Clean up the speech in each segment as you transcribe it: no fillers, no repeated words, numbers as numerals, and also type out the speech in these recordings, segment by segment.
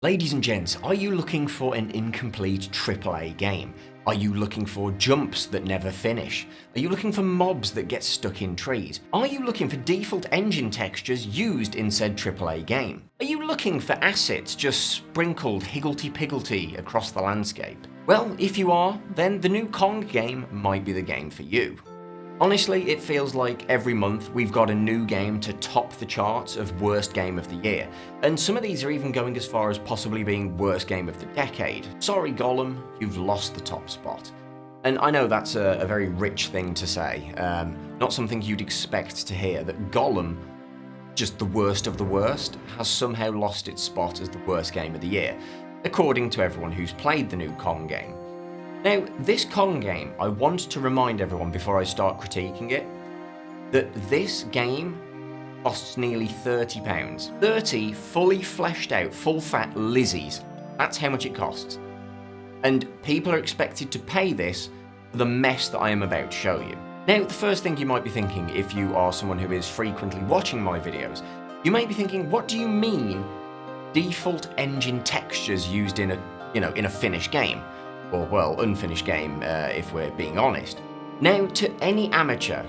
Ladies and gents, are you looking for an incomplete AAA game? Are you looking for jumps that never finish? Are you looking for mobs that get stuck in trees? Are you looking for default engine textures used in said AAA game? Are you looking for assets just sprinkled higgledy-piggledy across the landscape? Well, if you are, then the new Kong game might be the game for you. Honestly, it feels like every month we've got a new game to top the charts of worst game of the year, and some of these are even going as far as possibly being worst game of the decade. Sorry Gollum, you've lost the top spot. And I know that's a very rich thing to say, not something you'd expect to hear, that Gollum, just the worst of the worst, has somehow lost its spot as the worst game of the year, according to everyone who's played the new Kong game. Now, this Kong game, I want to remind everyone before I start critiquing it, that this game costs nearly £30. 30 fully fleshed out, full fat Lizzies. That's how much it costs. And people are expected to pay this for the mess that I am about to show you. Now, the first thing you might be thinking, if you are someone who is frequently watching my videos, you may be thinking, what do you mean default engine textures used in a finished game? Or, well, unfinished game, if we're being honest. Now, to any amateur,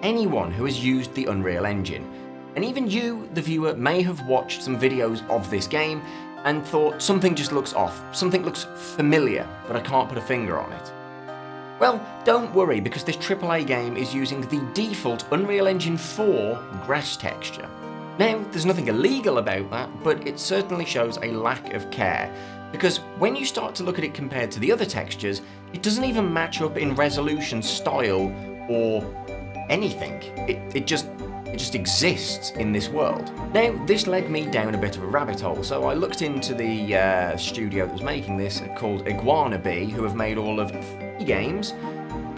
anyone who has used the Unreal Engine, and even you, the viewer, may have watched some videos of this game and thought something just looks off, something looks familiar, but I can't put a finger on it. Well, don't worry, because this AAA game is using the default Unreal Engine 4 grass texture. Now, there's nothing illegal about that, but it certainly shows a lack of care. Because when you start to look at it compared to the other textures, it doesn't even match up in resolution, style, or anything. It just exists in this world. Now, this led me down a bit of a rabbit hole, so I looked into the studio that was making this, called Iguana Bee, who have made all of 3 games,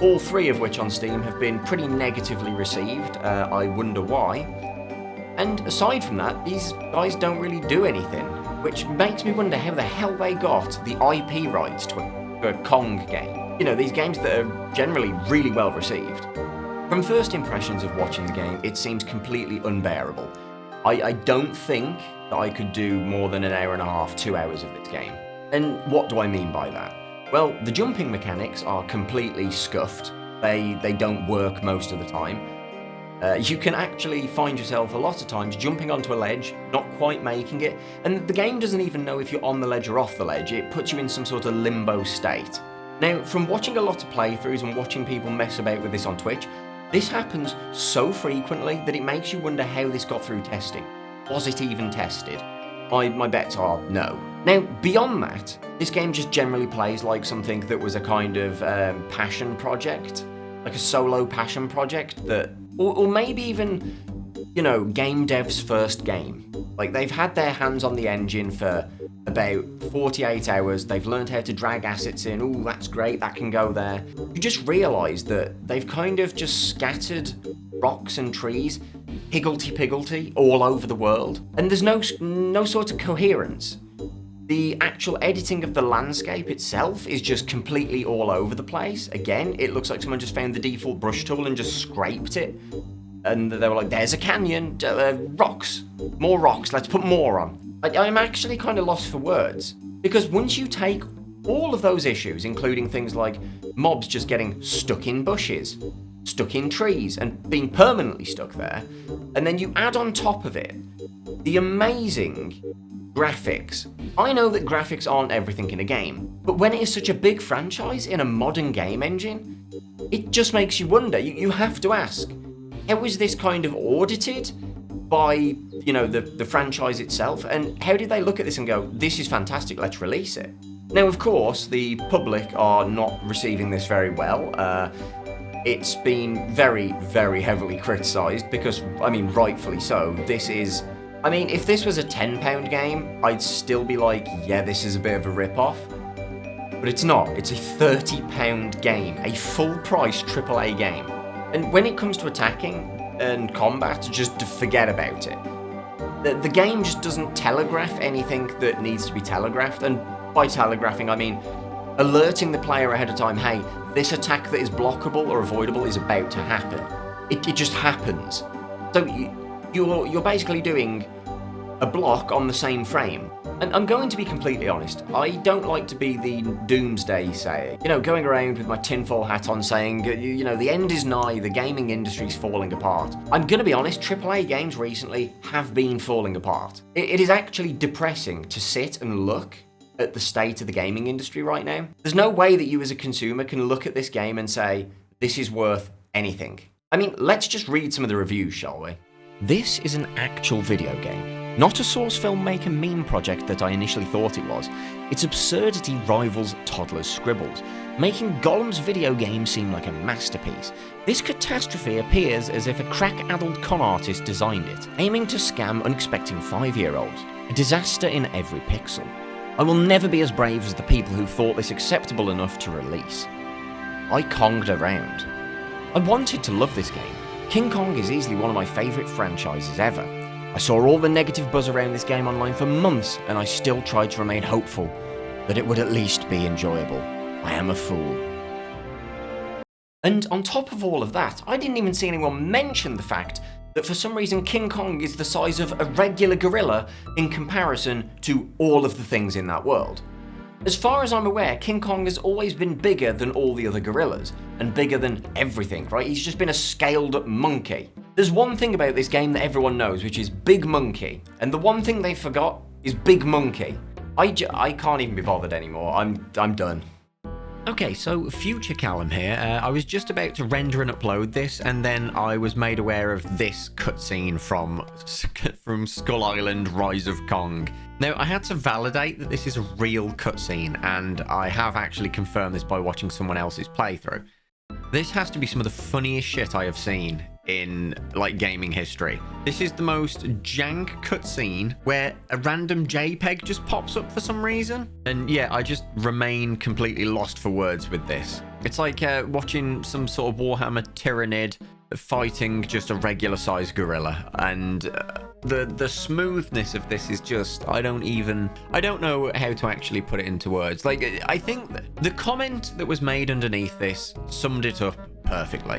all 3 of which on Steam have been pretty negatively received. I wonder why. And aside from that, these guys don't really do anything, which makes me wonder how the hell they got the IP rights to a Kong game. You know, these games that are generally really well received. From first impressions of watching the game, it seems completely unbearable. I don't think that I could do more than an hour and a half, 2 hours of this game. And what do I mean by that? Well, the jumping mechanics are completely scuffed. They don't work most of the time. You can actually find yourself a lot of times jumping onto a ledge, not quite making it, and the game doesn't even know if you're on the ledge or off the ledge. It puts you in some sort of limbo state. Now, from watching a lot of playthroughs and watching people mess about with this on Twitch, this happens so frequently that it makes you wonder how this got through testing. Was it even tested? My bets are no. Now, beyond that, this game just generally plays like something that was a kind of passion project, like a solo passion project that... Or maybe even, game dev's first game. Like, they've had their hands on the engine for about 48 hours, they've learned how to drag assets in, ooh, that's great, that can go there. You just realise that they've kind of just scattered rocks and trees, higgledy-piggledy, all over the world. And there's no sort of coherence. The actual editing of the landscape itself is just completely all over the place. Again, it looks like someone just found the default brush tool and just scraped it. And they were like, there's a canyon, rocks, more rocks, let's put more on. I'm actually kind of lost for words. Because once you take all of those issues, including things like mobs just getting stuck in bushes, stuck in trees, and being permanently stuck there, and then you add on top of it the amazing graphics. I know that graphics aren't everything in a game, but when it is such a big franchise in a modern game engine, it just makes you wonder. You have to ask, how is this kind of audited by, the franchise itself? And how did they look at this and go, this is fantastic, let's release it? Now, of course, the public are not receiving this very well. It's been very, very heavily criticised because, rightfully so. If this was a £10 game, I'd still be like, yeah, this is a bit of a rip-off. But it's not. It's a £30 game, a full-price AAA game. And when it comes to attacking and combat, just forget about it. The game just doesn't telegraph anything that needs to be telegraphed. And by telegraphing, I mean alerting the player ahead of time, hey, this attack that is blockable or avoidable is about to happen. It just happens. So you're basically doing a block on the same frame. And I'm going to be completely honest, I don't like to be the doomsday sayer. You know, going around with my tinfoil hat on saying, you know, the end is nigh, the gaming industry's falling apart. I'm gonna be honest, AAA games recently have been falling apart. It is actually depressing to sit and look at the state of the gaming industry right now. There's no way that you as a consumer can look at this game and say, this is worth anything. I mean, let's just read some of the reviews, shall we? This is an actual video game, not a source filmmaker meme project that I initially thought it was. Its absurdity rivals toddlers' scribbles, making Gollum's video game seem like a masterpiece. This catastrophe appears as if a crack-addled con artist designed it, aiming to scam unexpecting 5-year-olds. A disaster in every pixel. I will never be as brave as the people who thought this acceptable enough to release. I Konged around. I wanted to love this game. King Kong is easily one of my favourite franchises ever. I saw all the negative buzz around this game online for months, and I still tried to remain hopeful that it would at least be enjoyable. I am a fool. And on top of all of that, I didn't even see anyone mention the fact that for some reason King Kong is the size of a regular gorilla in comparison to all of the things in that world. As far as I'm aware, King Kong has always been bigger than all the other gorillas, and bigger than everything, right? He's just been a scaled up monkey. There's one thing about this game that everyone knows, which is Big Monkey, and the one thing they forgot is Big Monkey. I can't even be bothered anymore. I'm done. Okay, so future Callum here. I was just about to render and upload this, and then I was made aware of this cutscene from Skull Island: Rise of Kong. Now, I had to validate that this is a real cutscene, and I have actually confirmed this by watching someone else's playthrough. This has to be some of the funniest shit I have seen in, like, gaming history. This is the most jank cutscene where a random JPEG just pops up for some reason. And yeah, I just remain completely lost for words with this. It's like watching some sort of Warhammer Tyrannid fighting just a regular sized gorilla, and the smoothness of this is just, I don't know how to actually put it into words. Like, I think the comment that was made underneath this summed it up perfectly.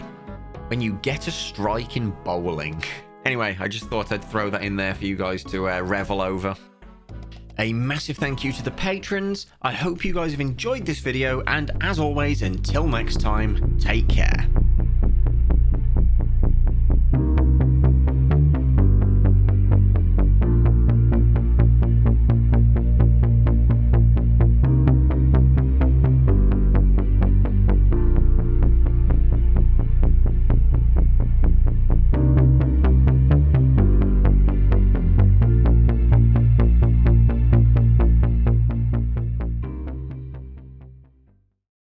When you get a strike in bowling. Anyway, I just thought I'd throw that in there for you guys to revel over. A massive thank you to the patrons. I hope you guys have enjoyed this video, and as always, until next time, take care.